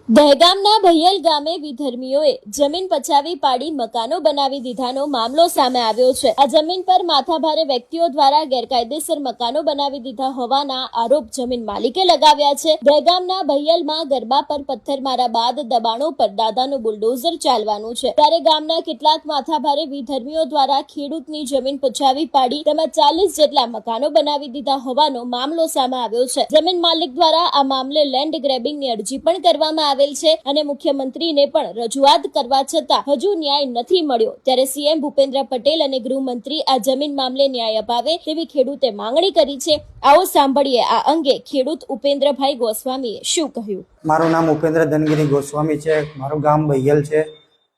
દહેગામના ભૈયલ ગામે વિધર્મીઓએ જમીન પચાવી પાડી મકાનો બનાવી દીધાનો મામલો સામે આવ્યો છે। આ જમીન પર માથાભારે વ્યક્તિઓ દ્વારા ગેરકાયદેસર મકાનો બનાવી દીધા હોવાના આરોપ જમીન માલિકે લગાવ્યા છે। દહેગામના ભૈયલમાં ગરબા પર પથ્થરમારા બાદ દબાણો પર દાદાનું બુલડોઝર ચાલવાનું છે, ત્યારે ગામના કેટલાક માથાભારે વિધર્મીઓ દ્વારા ખેડૂતની જમીન પચાવી પાડી તેમાં 40 જેટલા મકાનો બનાવી દીધા હોવાનો મામલો સામે આવ્યો છે। જમીન માલિક દ્વારા આ મામલે લેન્ડ ગ્રેબિંગની અરજી પણ કરવામાં આવેલ છે અને મુખ્યમંત્રીને પણ રજૂઆત કરવા છતાં હજુ ન્યાય નથી મળ્યો, ત્યારે સીએમ ભૂપેન્દ્ર પટેલ અને ગૃહમંત્રી આ જમીન મામલે ન્યાય અપાવે તેવી ખેડૂતે માંગણી કરી છે। આવો સાંભળીએ આ અંગે ખેડૂત ઉપેન્દ્રભાઈ ગોસ્વામીએ શું કહ્યું। મારું નામ ઉપેન્દ્ર ધનગીરી ગોસ્વામી છે। મારું ગામ ભૈયલ છે।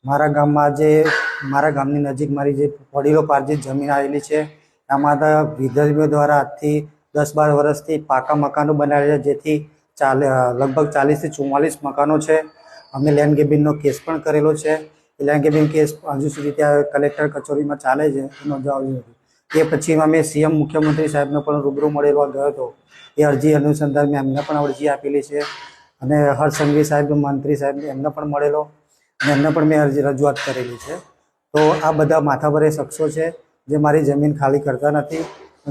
મારા ગામમાં મારા ગામની નજીક મારી જે વડીલો પાર્જિત જમીન આવેલી છે, આમાં વિધર્મીઓ દ્વારા આજથી 10-12 વર્ષથી પાકા મકાનો બનાવ્યા છે, જેથી લગભગ 40 થી 44 મકાનો છે। અમે લેન્ડ ગ્રેબિંગનો કેસ પણ કરેલો છે। લેન્ડ ગ્રેબિંગ કેસ હજુ સુધી ત્યાં કલેક્ટર કચેરીમાં ચાલે છે, એનો જવાબ નથી। એ પછી અમે સીએમ મુખ્યમંત્રી સાહેબને પણ રૂબરૂ મળેલો ગયો હતો। એ અરજી અનુસંધાન મેં એમને પણ અરજી આપેલી છે અને હર્ષ સંઘવી સાહેબ, મંત્રી સાહેબ એમને પણ મળેલો અને એમને પણ મેં રજૂઆત કરેલી છે। તો આ બધા માથાભારે શખ્સો છે જે મારી જમીન ખાલી કરતા નથી।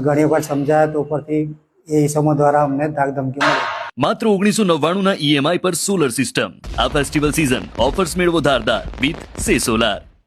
ઘણી વખત સમજાયા તો ઉપરથી એ ઇસમો દ્વારા અમને ધાક ધમકી મળે। માત્ર 1999 ના EMI પર સોલર સિસ્ટમ। આ ફેસ્ટિવલ સીઝન ઓફર્સ મેળવો ધારદાર વિથ સે સોલાર।